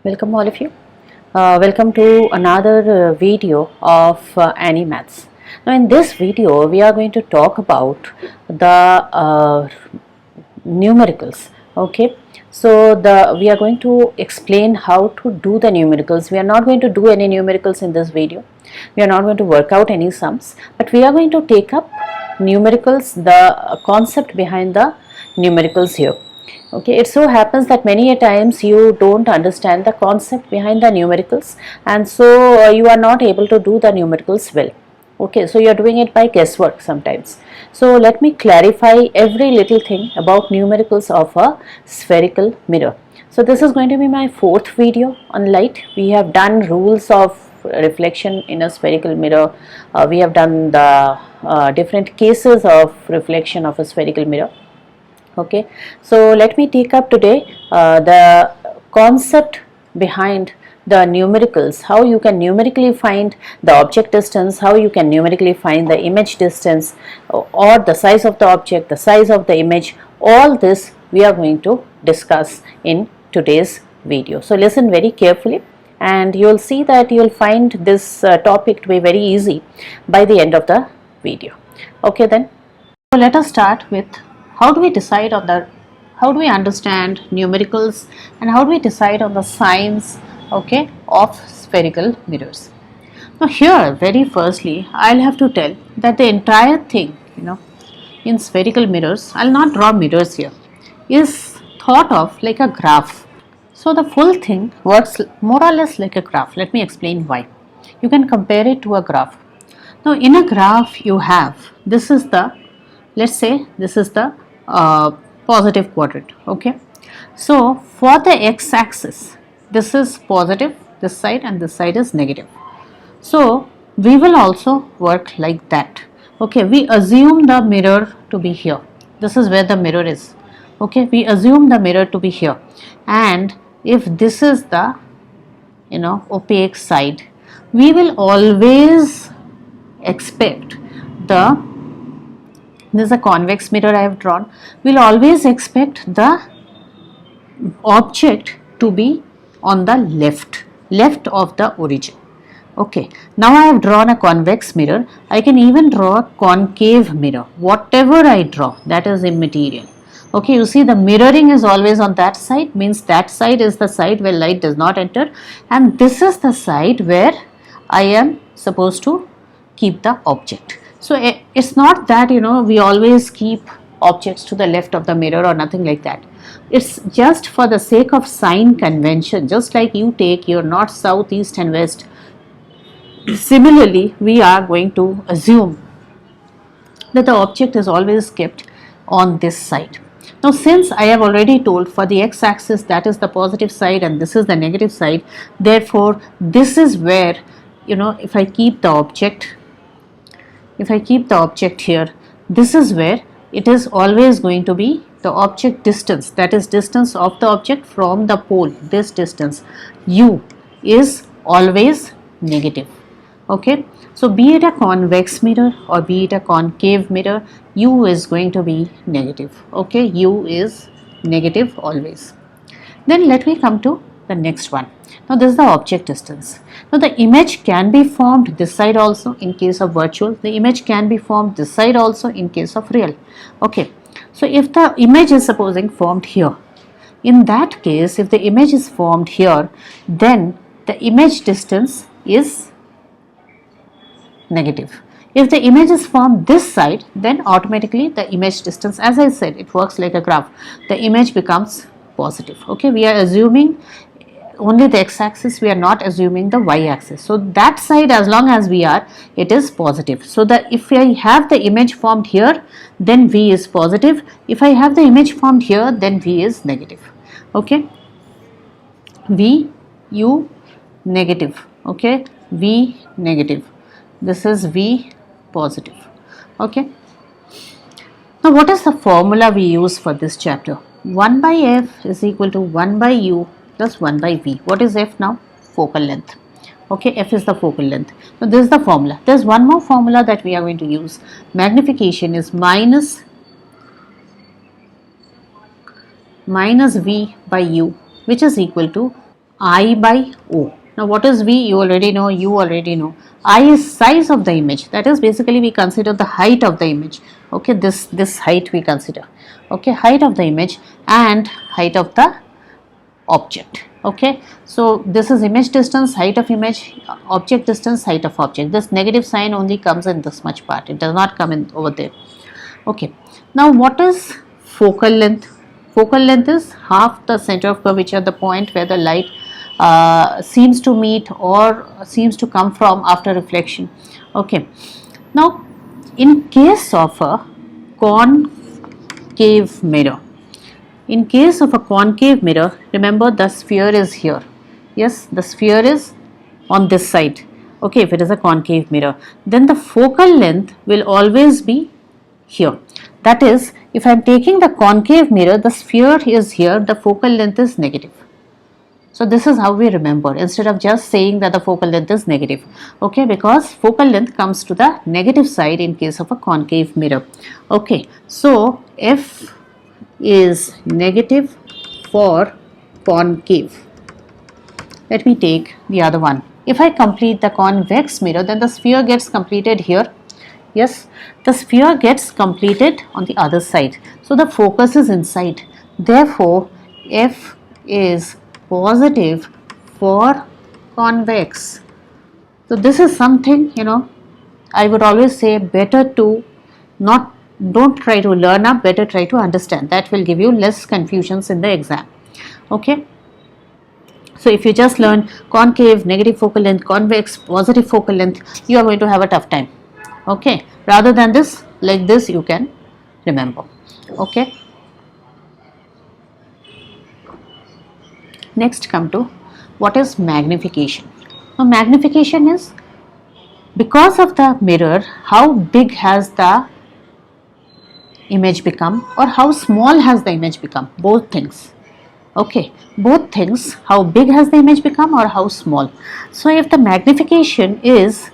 Welcome all of you. Welcome to another video of Animaths. Now in this video we are going to talk about the numericals. Okay, so we are going to explain how to do the numericals. We are not going to do any numericals in this video. We are not going to work out any sums, but we are going to take up numericals, the concept behind the numericals here. Okay, it so happens that many a times you don't understand the concept behind the numericals, and so you are not able to do the numericals well. Okay, so you are doing it by guesswork sometimes. So let me clarify every little thing about numericals of a spherical mirror. So this is going to be my fourth video on light. We have done rules of reflection in a spherical mirror. We have done the different cases of reflection of a spherical mirror. Okay, so let me take up today the concept behind the numericals, how you can numerically find the object distance, how you can numerically find the image distance, or the size of the object, the size of the image. All this we are going to discuss in today's video. So listen very carefully and you will see that you will find this topic to be very easy by the end of the video. Okay then, so let us start with how do we decide on how do we understand numericals and how do we decide on the signs, okay, of spherical mirrors. Now here very firstly I'll have to tell that the entire thing, in spherical mirrors, I'll not draw mirrors here, is thought of like a graph. So the full thing works more or less like a graph. Let me explain why. You can compare it to a graph. Now in a graph you have, this is the, let's say this is the positive quadrant. Okay, so for the x-axis this is positive, this side, and this side is negative. So we will also work like that. Okay, we assume the mirror to be here. This is where the mirror is. Okay, we assume the mirror to be here, and if this is the opaque side, we will always expect this is a convex mirror I have drawn. We'll always expect the object to be on the left of the origin. Okay, now I have drawn a convex mirror. I can even draw a concave mirror. Whatever I draw, that is immaterial. Okay, you see the mirroring is always on that side, means that side is the side where light does not enter, and this is the side where I am supposed to keep the object. So it's not that we always keep objects to the left of the mirror or nothing like that. It's just for the sake of sign convention, just like you take your north, south, east and west. Similarly, we are going to assume that the object is always kept on this side. Now since I have already told for the x-axis that is the positive side and this is the negative side, therefore this is where if I keep the object here, this is where it is always going to be the object distance, that is distance of the object from the pole. This distance u is always negative. Okay, so be it a convex mirror or be it a concave mirror, u is going to be negative. Okay, u is negative always. Then let me come to the next one. Now this is the object distance. Now the image can be formed this side also in case of virtual. The image can be formed this side also in case of real. Okay, so if the image is supposing formed here, in that case if the image is formed here, then the image distance is negative. If the image is formed this side, then automatically the image distance, as I said, it works like a graph, the image becomes positive. Okay, we are assuming only the x-axis, we are not assuming the y-axis. So that side, as long as we are, it is positive. So that if I have the image formed here, then v is positive. If I have the image formed here, then v is negative. Okay, v, u, negative. Okay, v, negative. This is v, positive. Okay, now what is the formula we use for this chapter? 1 by f is equal to 1 by u plus 1 by v. What is f now? Focal length. Okay, f is the focal length. So this is the formula. There's one more formula that we are going to use. Magnification is minus v by u, which is equal to I by O. Now what is V? You already know, you already know. I is size of the image, that is basically we consider the height of the image. Okay, this height we consider. Okay, height of the image and height of the object. Okay, so this is image distance, height of image, object distance, height of object. This negative sign only comes in this much part, it does not come in over there. Okay, now what is focal length? Focal length is half the center of curvature, the point where the light seems to meet or seems to come from after reflection. Okay, now in case of a concave mirror, in case of a concave mirror, remember the sphere is here. Yes, the sphere is on this side. Okay, if it is a concave mirror, then the focal length will always be here. That is, if I am taking the concave mirror, the sphere is here, the focal length is negative. So this is how we remember, instead of just saying that the focal length is negative. Okay, because focal length comes to the negative side in case of a concave mirror. Okay, so F is negative for concave. Let me take the other one. If I complete the convex mirror, then the sphere gets completed here. Yes, the sphere gets completed on the other side. So the focus is inside. Therefore, F is positive for convex. So this is something, I would always say better to don't try to learn up, better try to understand. That will give you less confusions in the exam. Okay. So if you just learn concave, negative focal length, convex, positive focal length, you are going to have a tough time. Okay, rather than this, like this you can remember. Okay, next come to what is magnification. Now magnification is because of the mirror, how big has the image become or how small has the image become, both things. Okay, both things, how big has the image become or how small. So if the magnification is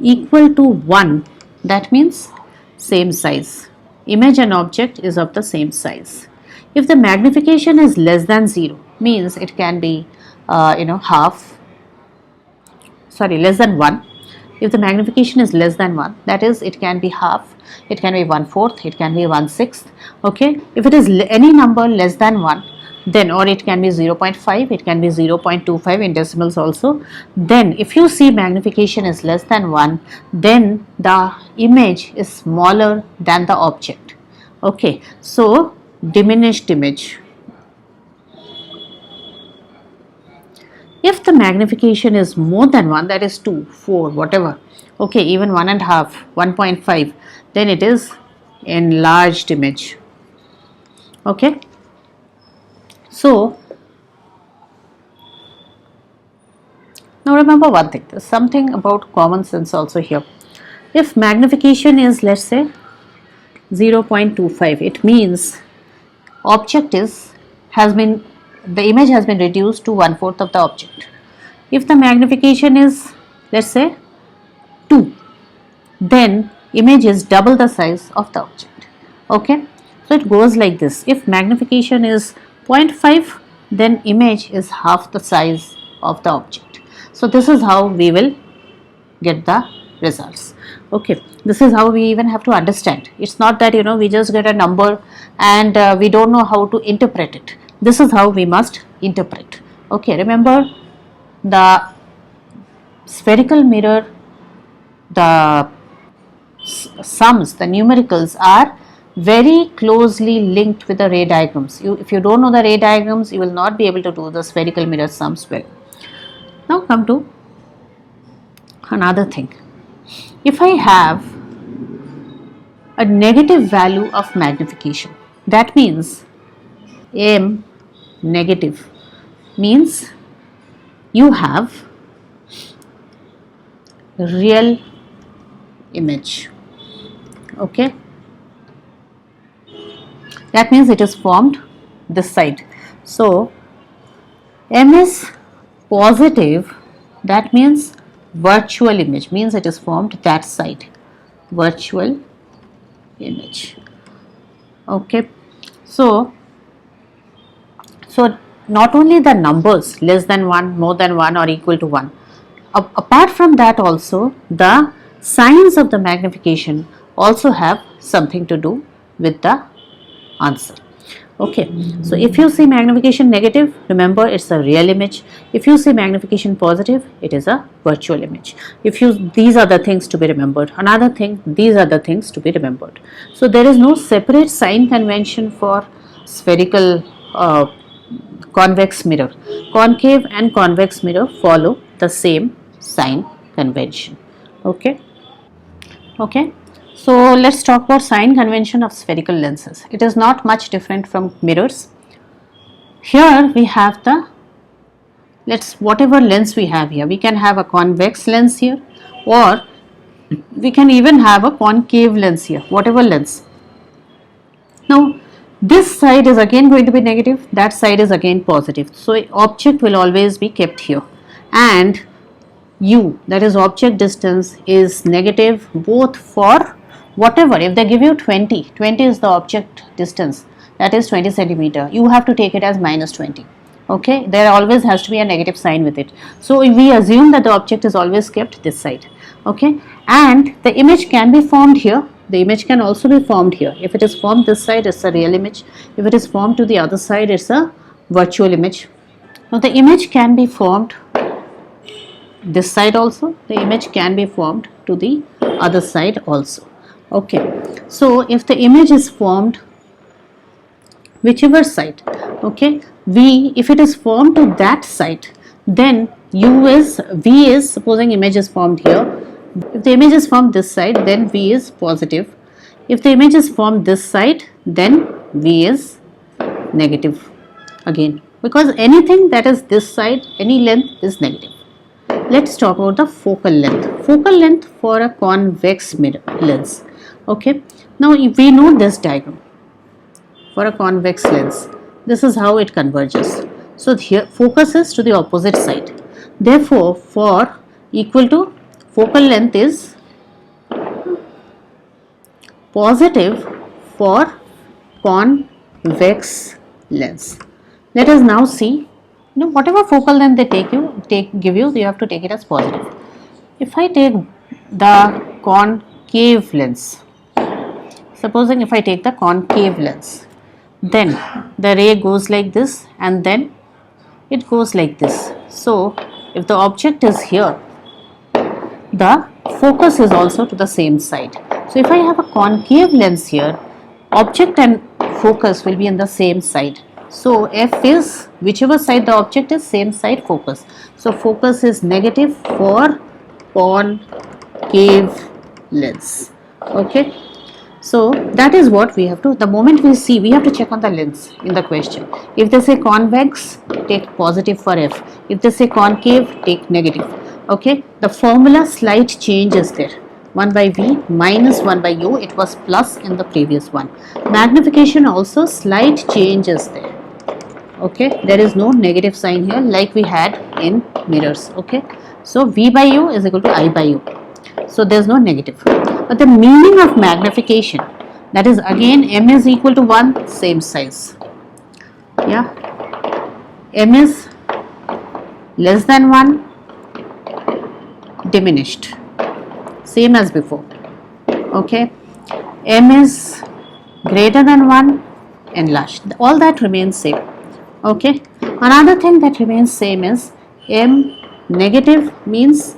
equal to 1, that means same size. Image and object is of the same size. If the magnification is less than 0, means it can be less than 1. If the magnification is less than 1, that is it can be half, it can be 1/4, it can be 1/6. Okay, if it is any number less than 1, then or it can be 0.5, it can be 0.25 in decimals also. Then if you see magnification is less than 1, then the image is smaller than the object. Okay, so diminished image. If the magnification is more than 1, that is 2, 4, whatever, okay, even 1.5, 1.5, then it is enlarged image. Okay, so now remember one thing, there's something about common sense also here. If magnification is, let's say, 0.25, it means the image has been reduced to 1/4 of the object. If the magnification is, let's say, 2, then image is double the size of the object. Okay, so it goes like this. If magnification is 0.5, then image is half the size of the object. So this is how we will get the results. Okay, this is how we even have to understand. It's not that we just get a number and we don't know how to interpret it. This is how we must interpret. Okay, remember the spherical mirror, the sums, the numericals are very closely linked with the ray diagrams. If you don't know the ray diagrams, you will not be able to do the spherical mirror sums well. Now come to another thing. If I have a negative value of magnification, that means M negative, means you have real image. Okay, that means it is formed this side. So M is positive, that means virtual image, means it is formed that side, virtual image. Okay, so not only the numbers less than 1, more than 1 or equal to 1, apart from that also the signs of the magnification also have something to do with the answer. Okay, so if you see magnification negative, remember it's a real image. If you see magnification positive, it is a virtual image. These are the things to be remembered. Another thing, these are the things to be remembered. So there is no separate sign convention for spherical convex mirror. Concave and convex mirror follow the same sign convention. Okay. Okay. So let's talk about sign convention of spherical lenses. It is not much different from mirrors. Here we have the, whatever lens we have here, we can have a convex lens here, or we can even have a concave lens here, whatever lens. Now this side is again going to be negative, that side is again positive. So object will always be kept here, and u, that is object distance, is negative both for whatever. If they give you 20 is the object distance, that is 20 centimeter, you have to take it as minus 20. Okay, there always has to be a negative sign with it. So we assume that the object is always kept this side. Okay, and the image can be formed here, the image can also be formed here. If it is formed this side, it's a real image. If it is formed to the other side, it's a virtual image. Now the image can be formed this side also, the image can be formed to the other side also. Okay, so if the image is formed whichever side, okay, if it is formed to that side, then V is, supposing image is formed here, if the image is formed this side, then V is positive. If the image is formed this side, then V is negative again, because anything that is this side, any length is negative. Let's talk about the focal length. Focal length for a convex mirror lens. Okay, now if we know this diagram for a convex lens, this is how it converges. So here focus is to the opposite side. Therefore, for equal to focal length is positive for convex lens. Let us now see. Whatever focal length they give you, you have to take it as positive. If I take the concave lens, supposing if I take the concave lens, then the ray goes like this and then it goes like this. So if the object is here, the focus is also to the same side. So if I have a concave lens here, object and focus will be in the same side. So F is whichever side the object is, same side focus. So focus is negative for concave lens. Okay, so that is what we have to, the moment we see, we have to check on the lens in the question. If they say convex, take positive for F. If they say concave, take negative. Okay, the formula slight change is there. 1 by V minus 1 by U, it was plus in the previous one. Magnification also slight change is there. Okay, there is no negative sign here like we had in mirrors. Okay, so V by U is equal to I by U. So there is no negative. But the meaning of magnification, that is again M is equal to 1, same size. Yeah, M is less than 1, diminished, same as before. Okay, M is greater than 1, enlarged. All that remains same. Okay, another thing that remains same is M negative means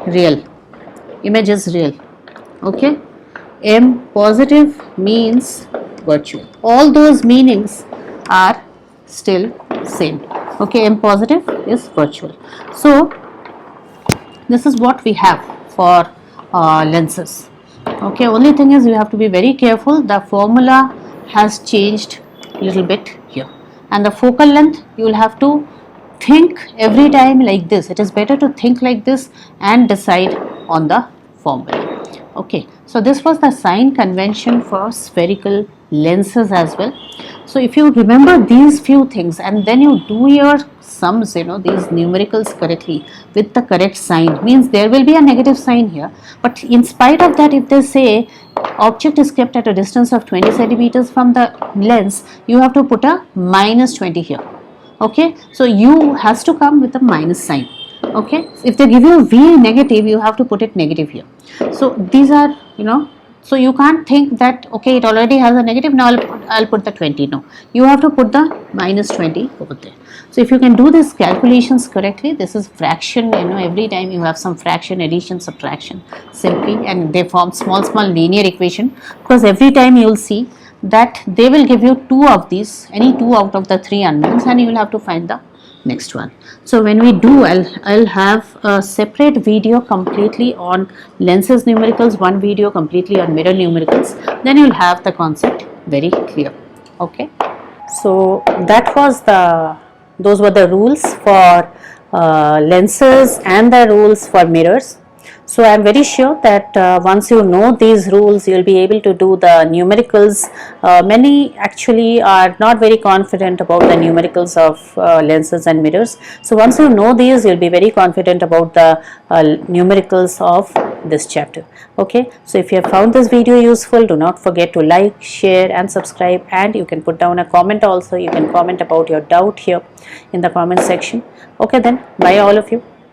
real, image is real. Okay, M positive means virtual. All those meanings are still same. Okay, M positive is virtual. So this is what we have for lenses. Okay, only thing is you have to be very careful, the formula has changed little bit here, and the focal length you will have to think every time like this. It is better to think like this and decide on the formula. Okay, so this was the sign convention for spherical lenses as well. So if you remember these few things and then you do your sums, these numericals correctly with the correct sign, means there will be a negative sign here, but in spite of that, if they say object is kept at a distance of 20 centimeters from the lens, you have to put a minus 20 here. Okay, so u has to come with a minus sign. Okay, if they give you v negative, you have to put it negative here. So these are, so you can't think that okay, it already has a negative, now I'll put the 20. No, you have to put the minus 20 over there. So if you can do these calculations correctly, this is fraction, every time you have some fraction, addition, subtraction, simply, and they form small linear equation, because every time you will see that they will give you two of these, any two out of the three unknowns, and you will have to find the next one. So when we do, I'll have a separate video completely on lenses numericals, one video completely on mirror numericals, then you'll have the concept very clear. Okay, so those were the rules for lenses and the rules for mirrors. So I am very sure that once you know these rules, you will be able to do the numericals. Many actually are not very confident about the numericals of lenses and mirrors. So once you know these, you will be very confident about the numericals of this chapter. Okay, so if you have found this video useful, do not forget to like, share and subscribe, and you can put down a comment also. You can comment about your doubt here in the comment section. Okay, then bye all of you.